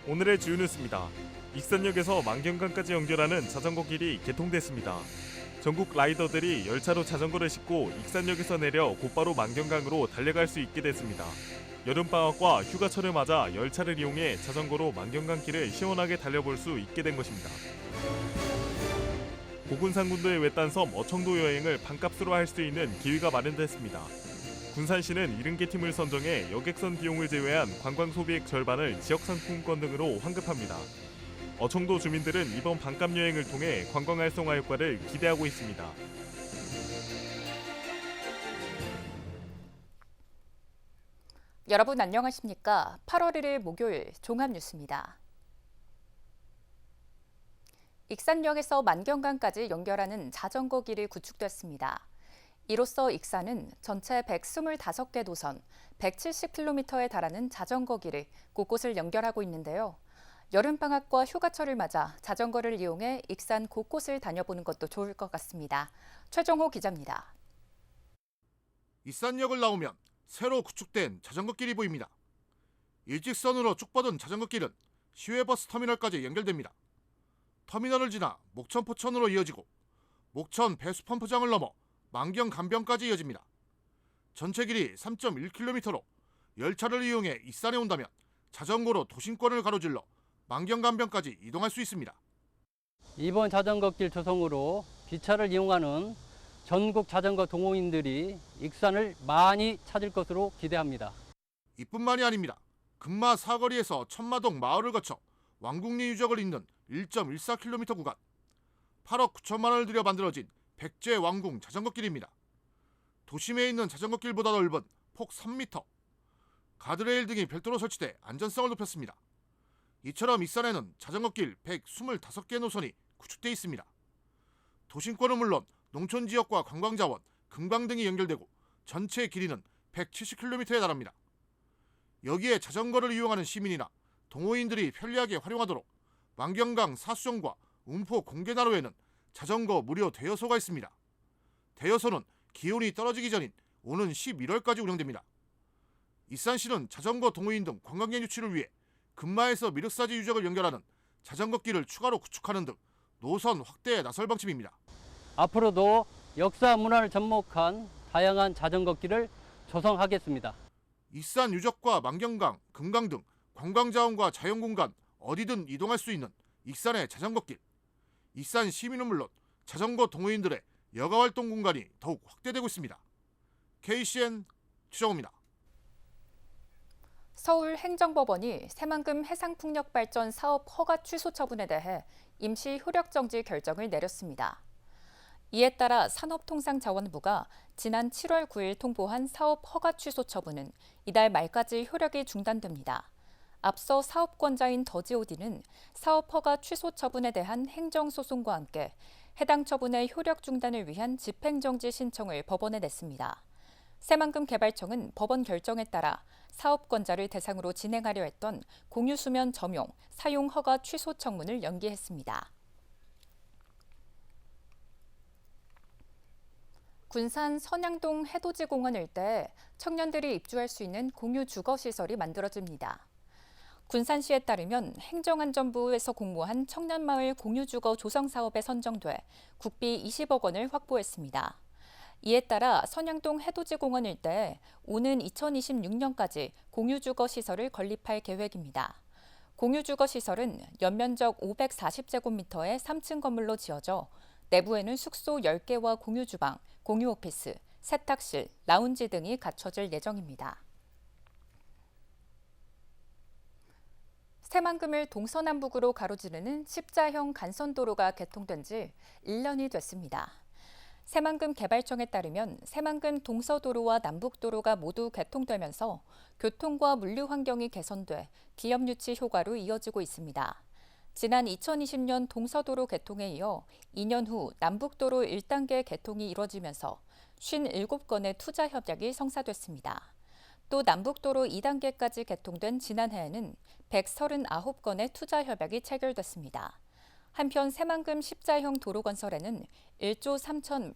오늘의 주요 뉴스입니다. 익산역에서 만경강까지 연결하는 자전거 길이 개통됐습니다. 전국 라이더들이 열차로 자전거를 싣고 익산역에서 내려 곧바로 만경강으로 달려갈 수 있게 됐습니다. 여름방학과 휴가철을 맞아 열차를 이용해 자전거로 만경강길을 시원하게 달려볼 수 있게 된 것입니다. 고군산군도의 외딴 섬 어청도 여행을 반값으로 할 수 있는 기회가 마련됐습니다. 군산시는 70개 팀을 선정해 여객선 비용을 제외한 관광 소비액 절반을 지역상품권 등으로 환급합니다. 어청도 주민들은 이번 반값 여행을 통해 관광 활성화 효과를 기대하고 있습니다. 여러분 안녕하십니까? 8월 1일 목요일 종합뉴스입니다. 익산역에서 만경강까지 연결하는 자전거 길이 구축됐습니다. 이로써 익산은 전체 125개 노선, 170km에 달하는 자전거 길을 곳곳을 연결하고 있는데요. 여름방학과 휴가철을 맞아 자전거를 이용해 익산 곳곳을 다녀보는 것도 좋을 것 같습니다. 최종호 기자입니다. 익산역을 나오면 새로 구축된 자전거 길이 보입니다. 일직선으로 쭉 뻗은 자전거 길은 시외버스 터미널까지 연결됩니다. 터미널을 지나 목천 포천으로 이어지고 목천 배수펌프장을 넘어 만경 간병까지 이어집니다. 전체 길이 3.1km로 열차를 이용해 익산에 온다면 자전거로 도심권을 가로질러 만경 간병까지 이동할 수 있습니다. 이번 자전거길 조성으로 기차를 이용하는 전국 자전거 동호인들이 익산을 많이 찾을 것으로 기대합니다. 이뿐만이 아닙니다. 금마 사거리에서 천마동 마을을 거쳐 왕궁리 유적을 잇는 1.14km 구간, 8억 9천만 원을 들여 만들어진 백제 왕궁 자전거길입니다. 도심에 있는 자전거길보다 넓은 폭 3m, 가드레일 등이 별도로 설치돼 안전성을 높였습니다. 이처럼 익산에는 자전거길 125개 노선이 구축돼 있습니다. 도심권은 물론 농촌 지역과 관광자원, 금강 등이 연결되고 전체 길이는 170km에 달합니다. 여기에 자전거를 이용하는 시민이나 동호인들이 편리하게 활용하도록 만경강 사수정과 운포 공개나루에는 자전거 무료 대여소가 있습니다. 대여소는 기온이 떨어지기 전인 오는 11월까지 운영됩니다. 익산시는 자전거 동호인 등 관광객 유치를 위해 금마에서 미륵사지 유적을 연결하는 자전거길을 추가로 구축하는 등 노선 확대에 나설 방침입니다. 앞으로도 역사 문화를 접목한 다양한 자전거길을 조성하겠습니다. 익산 유적과 만경강, 금강 등 관광자원과 자연공간 어디든 이동할 수 있는 익산의 자전거길. 익산 시민은 물론 자전거 동호인들의 여가활동 공간이 더욱 확대되고 있습니다. KCN 최정호입니다. 서울행정법원이 새만금 해상풍력발전 사업 허가 취소 처분에 대해 임시 효력정지 결정을 내렸습니다. 이에 따라 산업통상자원부가 지난 7월 9일 통보한 사업 허가 취소 처분은 이달 말까지 효력이 중단됩니다. 앞서 사업권자인 더지오디는 사업 허가 취소 처분에 대한 행정소송과 함께 해당 처분의 효력 중단을 위한 집행정지 신청을 법원에 냈습니다. 새만금 개발청은 법원 결정에 따라 사업권자를 대상으로 진행하려 했던 공유수면 점용, 사용 허가 취소 청문을 연기했습니다. 군산 선양동 해돋이공원 일대에 청년들이 입주할 수 있는 공유 주거시설이 만들어집니다. 군산시에 따르면 행정안전부에서 공모한 청년마을 공유주거 조성사업에 선정돼 국비 20억 원을 확보했습니다. 이에 따라 선양동 해돋이공원 일대에 오는 2026년까지 공유주거시설을 건립할 계획입니다. 공유주거시설은 연면적 540제곱미터의 3층 건물로 지어져 내부에는 숙소 10개와 공유주방, 공유오피스, 세탁실, 라운지 등이 갖춰질 예정입니다. 새만금을 동서남북으로 가로지르는 십자형 간선도로가 개통된 지 1년이 됐습니다. 새만금 개발청에 따르면 새만금 동서도로와 남북도로가 모두 개통되면서 교통과 물류 환경이 개선돼 기업 유치 효과로 이어지고 있습니다. 지난 2020년 동서도로 개통에 이어 2년 후 남북도로 1단계 개통이 이뤄지면서 57건의 투자 협약이 성사됐습니다. 또 남북도로 2단계까지 개통된 지난해에는 139건의 투자 협약이 체결됐습니다. 한편 새만금 십자형 도로 건설에는 1조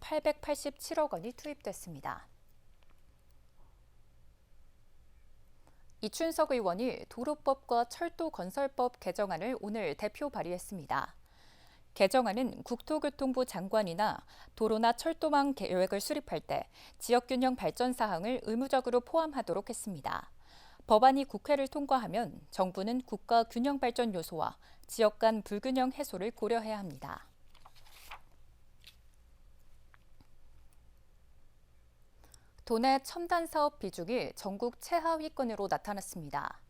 3,887억 원이 투입됐습니다. 이춘석 의원이 도로법과 철도건설법 개정안을 오늘 대표 발의했습니다. 개정안은 국토교통부 장관이나 도로나 철도망 계획을 수립할 때 지역균형 발전 사항을 의무적으로 포함하도록 했습니다. 법안이 국회를 통과하면 정부는 국가 균형 발전 요소와 지역 간 불균형 해소를 고려해야 합니다. 도내 첨단 사업 비중이 전국 최하위권으로 나타났습니다.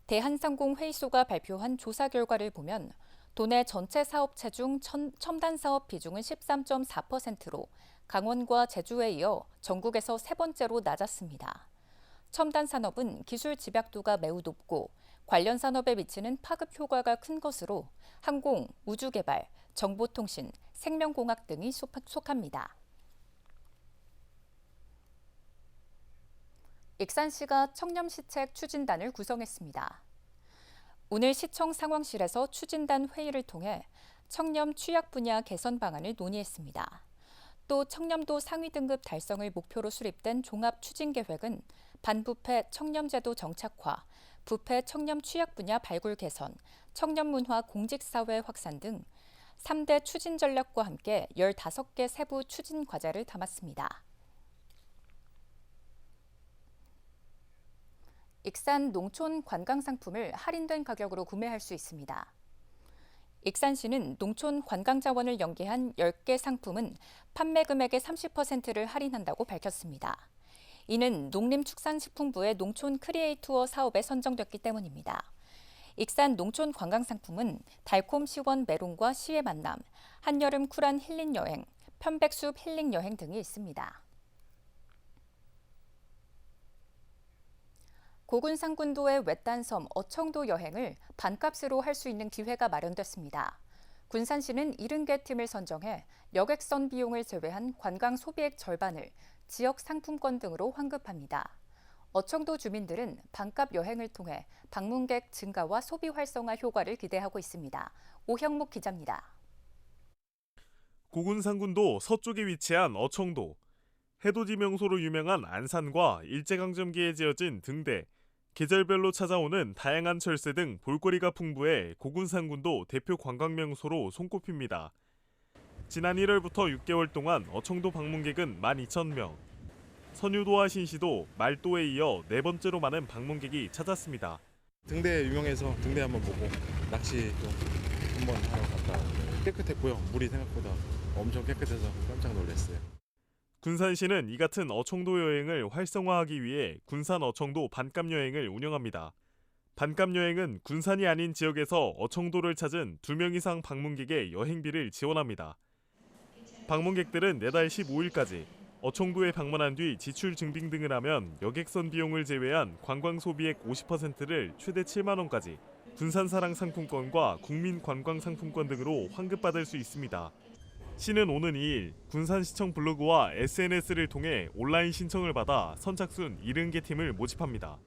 대한상공 회의소가 발표한 조사 결과를 보면 도내 전체 사업체 중 첨단 사업 비중은 13.4%로 강원과 제주에 이어 전국에서 세 번째로 낮았습니다. 첨단 산업은 기술 집약도가 매우 높고 관련 산업에 미치는 파급 효과가 큰 것으로 항공, 우주개발, 정보통신, 생명공학 등이 속합니다. 익산시가 청렴시책 추진단을 구성했습니다. 오늘 시청 상황실에서 추진단 회의를 통해 청렴 취약 분야 개선 방안을 논의했습니다. 또 청렴도 상위 등급 달성을 목표로 수립된 종합 추진 계획은 반부패 청렴제도 정착화, 부패 청렴 취약 분야 발굴 개선, 청렴 문화 공직사회 확산 등 3대 추진 전략과 함께 15개 세부 추진 과제를 담았습니다. 익산 농촌 관광 상품을 할인된 가격으로 구매할 수 있습니다. 익산시는 농촌 관광 자원을 연계한 10개 상품은 판매 금액의 30%를 할인한다고 밝혔습니다. 이는 농림축산식품부의 농촌 크리에이투어 사업에 선정됐기 때문입니다. 익산 농촌 관광 상품은 달콤 시원 메론과 시의 만남, 한여름 쿨한 힐링 여행, 편백숲 힐링 여행 등이 있습니다. 고군산군도의 외딴섬 어청도 여행을 반값으로 할 수 있는 기회가 마련됐습니다. 군산시는 70개 팀을 선정해 여객선 비용을 제외한 관광 소비액 절반을 지역 상품권 등으로 환급합니다. 어청도 주민들은 반값 여행을 통해 방문객 증가와 소비 활성화 효과를 기대하고 있습니다. 오형묵 기자입니다. 고군산군도 서쪽에 위치한 어청도, 해돋이 명소로 유명한 안산과 일제강점기에 지어진 등대, 계절별로 찾아오는 다양한 철새 등 볼거리가 풍부해 고군산군도 대표 관광명소로 손꼽힙니다. 지난 1월부터 6개월 동안 어청도 방문객은 12,000명. 선유도와 신시도, 말도에 이어 네 번째로 많은 방문객이 찾았습니다. 등대 유명해서 등대 한번 보고 낚시도 한번 하러 갔다 왔는데 깨끗했고요. 물이 생각보다 엄청 깨끗해서 깜짝 놀랐어요. 군산시는 이 같은 어청도 여행을 활성화하기 위해 군산 어청도 반값 여행을 운영합니다. 반값 여행은 군산이 아닌 지역에서 어청도를 찾은 2명 이상 방문객의 여행비를 지원합니다. 방문객들은 내달 15일까지 어청도에 방문한 뒤 지출 증빙 등을 하면 여객선 비용을 제외한 관광 소비액 50%를 최대 7만 원까지 군산사랑 상품권과 국민관광 상품권 등으로 환급받을 수 있습니다. 시는 오는 2일 군산시청 블로그와 SNS를 통해 온라인 신청을 받아 선착순 70개 팀을 모집합니다.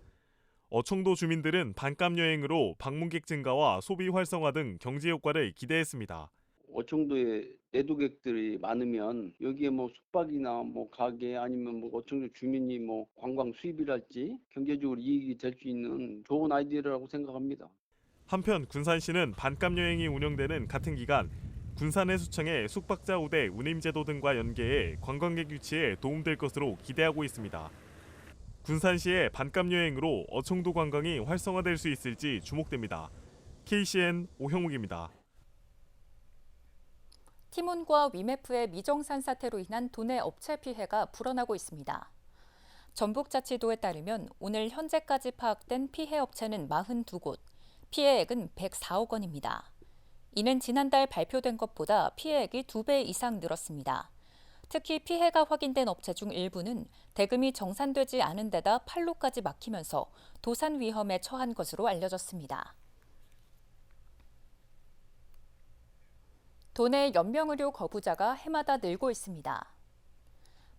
어청도 주민들은 반값 여행으로 방문객 증가와 소비 활성화 등 경제 효과를 기대했습니다. 어청도에 내도객들이 많으면 여기에 뭐 숙박이나 뭐 가게 아니면 뭐 어청도 주민이 뭐 관광 수입이랄지 경제적으로 이익이 될 수 있는 좋은 아이디어라고 생각합니다. 한편 군산시는 반값 여행이 운영되는 같은 기간 군산해수청의 숙박자 우대 운임제도 등과 연계해 관광객 유치에 도움될 것으로 기대하고 있습니다. 군산시의 반값 여행으로 어청도 관광이 활성화될 수 있을지 주목됩니다. KCN 오형욱입니다. 티몬과 위메프의 미정산 사태로 인한 도내 업체 피해가 불어나고 있습니다. 전북자치도에 따르면 오늘 현재까지 파악된 피해 업체는 42곳, 피해액은 104억 원입니다. 이는 지난달 발표된 것보다 피해액이 2배 이상 늘었습니다. 특히 피해가 확인된 업체 중 일부는 대금이 정산되지 않은 데다 판로까지 막히면서 도산 위험에 처한 것으로 알려졌습니다. 도내 연명의료 거부자가 해마다 늘고 있습니다.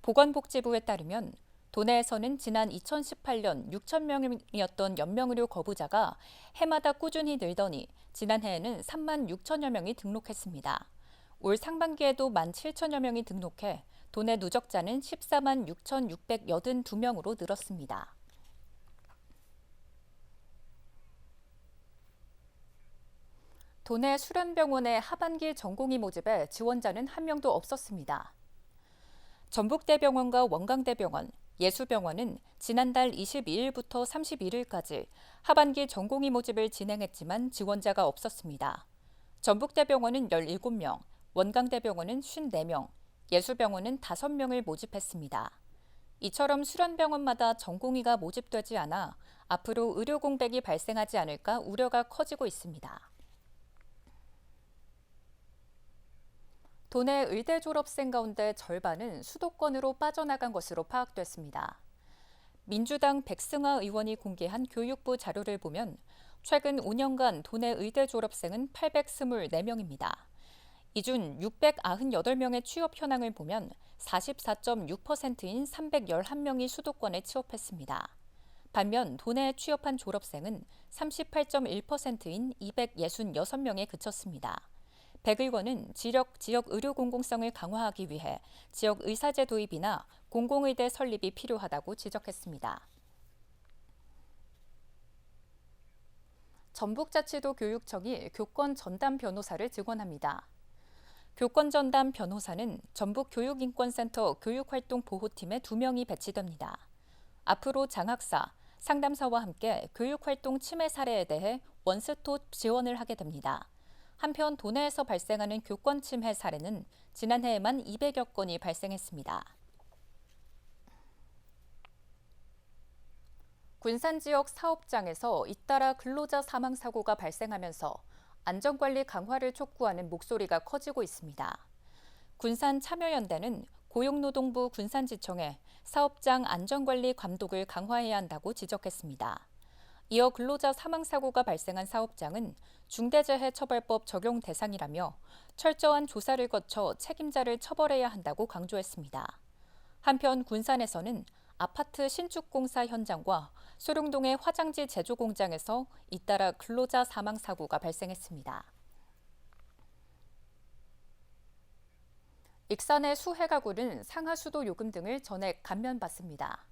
보건복지부에 따르면 도내에서는 지난 2018년 6천 명이었던 연명의료 거부자가 해마다 꾸준히 늘더니 지난해에는 3만 6천여 명이 등록했습니다. 올 상반기에도 1만 7천여 명이 등록해 도내 누적자는 14만 6,682명으로 늘었습니다. 도내 수련병원의 하반기 전공의 모집에 지원자는 한 명도 없었습니다. 전북대병원과 원광대병원, 예수병원은 지난달 22일부터 31일까지 하반기 전공의 모집을 진행했지만 지원자가 없었습니다. 전북대병원은 17명, 원광대병원은 54명, 예수병원은 5명을 모집했습니다. 이처럼 수련병원마다 전공의가 모집되지 않아 앞으로 의료 공백이 발생하지 않을까 우려가 커지고 있습니다. 도내 의대 졸업생 가운데 절반은 수도권으로 빠져나간 것으로 파악됐습니다. 민주당 백승화 의원이 공개한 교육부 자료를 보면 최근 5년간 도내 의대 졸업생은 824명입니다. 이 중 698명의 취업 현황을 보면 44.6%인 311명이 수도권에 취업했습니다. 반면 도내에 취업한 졸업생은 38.1%인 266명에 그쳤습니다. 백 의원은 지역 의료 공공성을 강화하기 위해 지역 의사제 도입이나 공공의대 설립이 필요하다고 지적했습니다. 전북자치도 교육청이 교권 전담 변호사를 증원합니다. 교권 전담 변호사는 전북교육인권센터 교육활동 보호팀에 2명이 배치됩니다. 앞으로 장학사, 상담사와 함께 교육활동 침해 사례에 대해 원스톱 지원을 하게 됩니다. 한편 도내에서 발생하는 교권 침해 사례는 지난해에만 200여 건이 발생했습니다. 군산 지역 사업장에서 잇따라 근로자 사망 사고가 발생하면서 안전관리 강화를 촉구하는 목소리가 커지고 있습니다. 군산 참여연대는 고용노동부 군산지청에 사업장 안전관리 감독을 강화해야 한다고 지적했습니다. 이어 근로자 사망 사고가 발생한 사업장은 중대재해처벌법 적용 대상이라며 철저한 조사를 거쳐 책임자를 처벌해야 한다고 강조했습니다. 한편 군산에서는 아파트 신축 공사 현장과 소룡동의 화장지 제조 공장에서 잇따라 근로자 사망 사고가 발생했습니다. 익산의 수해 가구는 상하수도 요금 등을 전액 감면받습니다.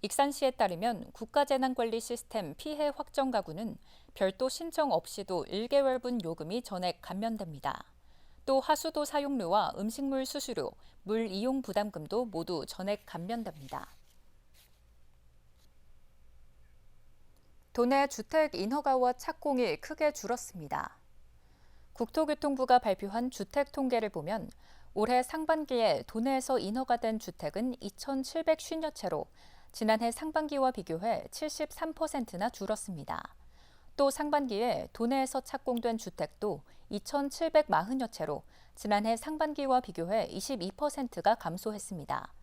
익산시에 따르면 국가재난관리 시스템 피해 확정 가구는 별도 신청 없이도 1개월분 요금이 전액 감면됩니다. 또 하수도 사용료와 음식물 수수료, 물 이용 부담금도 모두 전액 감면됩니다. 도내 주택 인허가와 착공이 크게 줄었습니다. 국토교통부가 발표한 주택 통계를 보면 올해 상반기에 도내에서 인허가된 주택은 2,750여 채로 지난해 상반기와 비교해 73%나 줄었습니다. 또 상반기에 도내에서 착공된 주택도 2,740여 채로 지난해 상반기와 비교해 22%가 감소했습니다.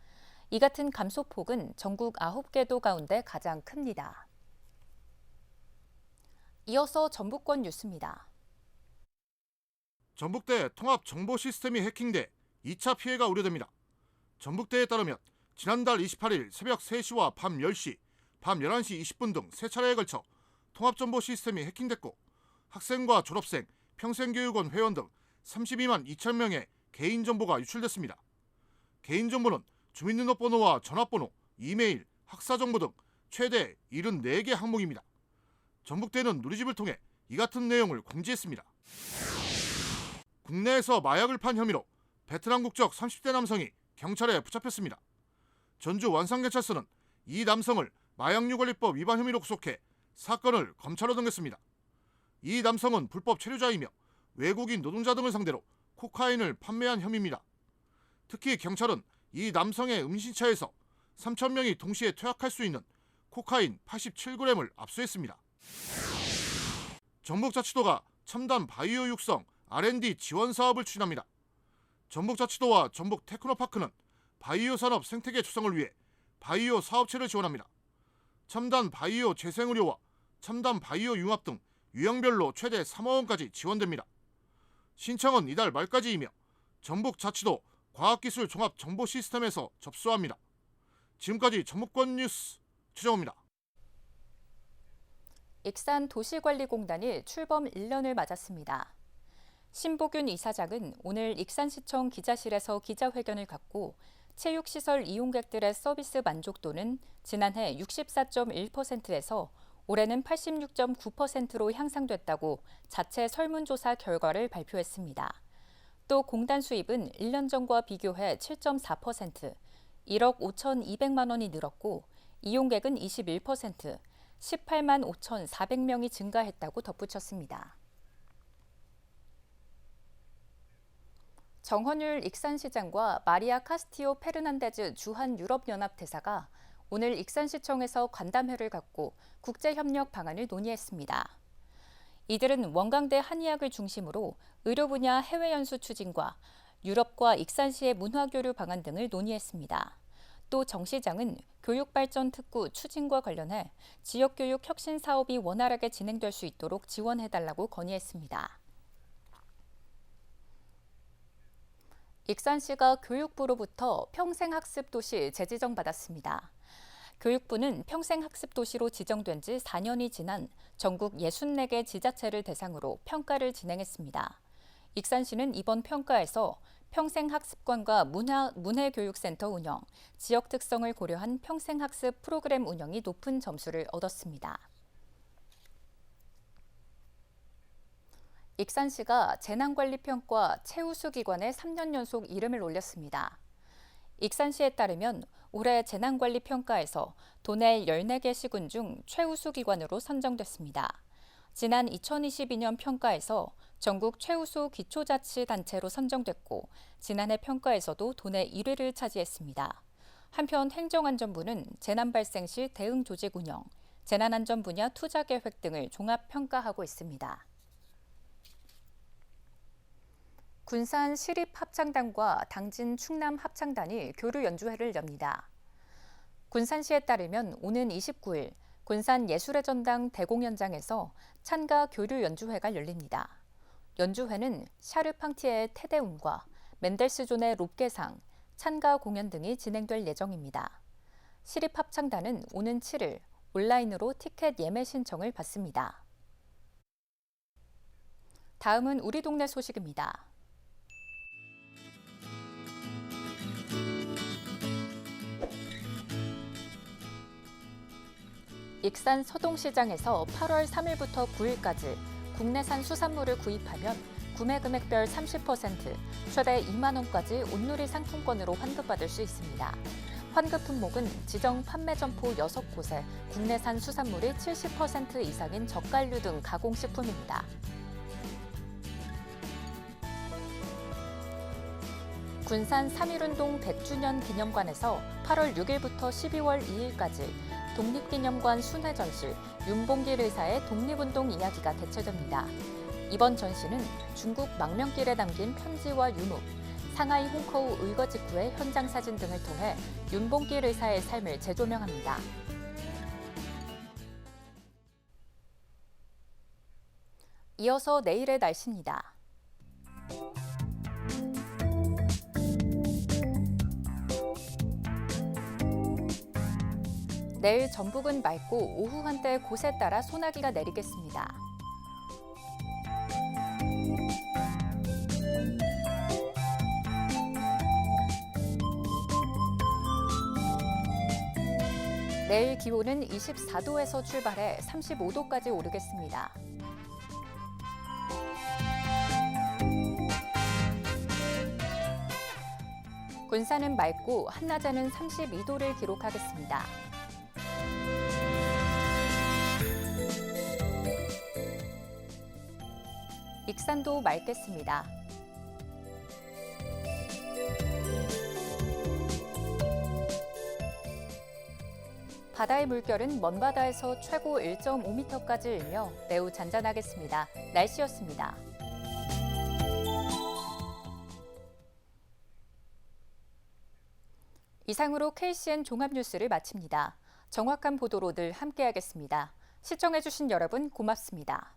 이 같은 감소폭은 전국 9개 도 가운데 가장 큽니다. 이어서 전북권 뉴스입니다. 전북대 통합 정보 시스템이 해킹돼 2차 피해가 우려됩니다. 전북대에 따르면 지난달 28일 새벽 3시와 밤 10시, 밤 11시 20분 등 3차례에 걸쳐 통합정보 시스템이 해킹됐고 학생과 졸업생, 평생교육원 회원 등 32만 2천 명의 개인정보가 유출됐습니다. 개인정보는 주민등록번호와 전화번호, 이메일, 학사정보 등 최대 74개 항목입니다. 전북대는 누리집을 통해 이 같은 내용을 공지했습니다. 국내에서 마약을 판 혐의로 베트남 국적 30대 남성이 경찰에 붙잡혔습니다. 전주 완산경찰서는 이 남성을 마약류관리법 위반 혐의로 구속해 사건을 검찰로 넘겼습니다. 이 남성은 불법 체류자이며 외국인 노동자 등을 상대로 코카인을 판매한 혐의입니다. 특히 경찰은 이 남성의 음식차에서 3,000명이 동시에 투약할 수 있는 코카인 87g을 압수했습니다. 전북자치도가 첨단 바이오 육성 R&D 지원 사업을 추진합니다. 전북자치도와 전북테크노파크는 바이오 산업 생태계 조성을 위해 바이오 사업체를 지원합니다. 첨단 바이오 재생의료와 첨단 바이오 융합 등 유형별로 최대 3억 원까지 지원됩니다. 신청은 이달 말까지이며 전북자치도 과학기술 종합정보시스템에서 접수합니다. 지금까지 전북권 뉴스 최정호입니다. 익산 도시관리공단이 출범 1년을 맞았습니다. 신보균 이사장은 오늘 익산시청 기자실에서 기자회견을 갖고 체육시설 이용객들의 서비스 만족도는 지난해 64.1%에서 올해는 86.9%로 향상됐다고 자체 설문조사 결과를 발표했습니다. 또 공단 수입은 1년 전과 비교해 7.4%, 1억 5,200만 원이 늘었고 이용객은 21%, 18만 5,400명이 증가했다고 덧붙였습니다. 정헌율 익산시장과 마리아 카스티오 페르난데즈 주한 유럽연합 대사가 오늘 익산시청에서 간담회를 갖고 국제협력 방안을 논의했습니다. 이들은 원광대 한의학을 중심으로 의료 분야 해외 연수 추진과 유럽과 익산시의 문화교류 방안 등을 논의했습니다. 또 정 시장은 교육발전 특구 추진과 관련해 지역교육 혁신 사업이 원활하게 진행될 수 있도록 지원해달라고 건의했습니다. 익산시가 교육부로부터 평생학습도시 재지정받았습니다. 교육부는 평생학습도시로 지정된 지 4년이 지난 전국 64개 지자체를 대상으로 평가를 진행했습니다. 익산시는 이번 평가에서 평생학습관과 문해교육센터 운영, 지역 특성을 고려한 평생학습 프로그램 운영이 높은 점수를 얻었습니다. 익산시가 재난관리평가 최우수 기관에 3년 연속 이름을 올렸습니다. 익산시에 따르면 올해 재난관리평가에서 도내 14개 시군 중 최우수 기관으로 선정됐습니다. 지난 2022년 평가에서 전국 최우수 기초자치단체로 선정됐고 지난해 평가에서도 도내 1위를 차지했습니다. 한편 행정안전부는 재난 발생 시 대응 조직 운영, 재난안전 분야 투자 계획 등을 종합평가하고 있습니다. 군산 시립합창단과 당진 충남합창단이 교류 연주회를 엽니다. 군산시에 따르면 오는 29일 군산 예술의 전당 대공연장에서 찬가 교류 연주회가 열립니다. 연주회는 샤르팡티에의 테데움과 멘델스존의 롭게상, 찬가 공연 등이 진행될 예정입니다. 시립합창단은 오는 7일 온라인으로 티켓 예매 신청을 받습니다. 다음은 우리 동네 소식입니다. 익산 서동시장에서 8월 3일부터 9일까지 국내산 수산물을 구입하면 구매 금액별 30%, 최대 2만 원까지 온누리 상품권으로 환급받을 수 있습니다. 환급 품목은 지정 판매 점포 6곳에 국내산 수산물이 70% 이상인 젓갈류 등 가공식품입니다. 군산 3.1운동 100주년 기념관에서 8월 6일부터 12월 2일까지 독립기념관 순회전시 윤봉길 의사의 독립운동 이야기가 개최됩니다. 이번 전시는 중국 망명길에 담긴 편지와 유물, 상하이 홍커우 의거 직후의 현장 사진 등을 통해 윤봉길 의사의 삶을 재조명합니다. 이어서 내일의 날씨입니다. 내일 전북은 맑고 오후 한때 곳에 따라 소나기가 내리겠습니다. 내일 기온은 24도에서 출발해 35도까지 오르겠습니다. 군산은 맑고 한낮에는 32도를 기록하겠습니다. 익산도 맑겠습니다. 바다의 물결은 먼바다에서 최고 1.5m까지 일며 매우 잔잔하겠습니다. 날씨였습니다. 이상으로 KCN 종합뉴스를 마칩니다. 정확한 보도로 늘 함께하겠습니다. 시청해주신 여러분 고맙습니다.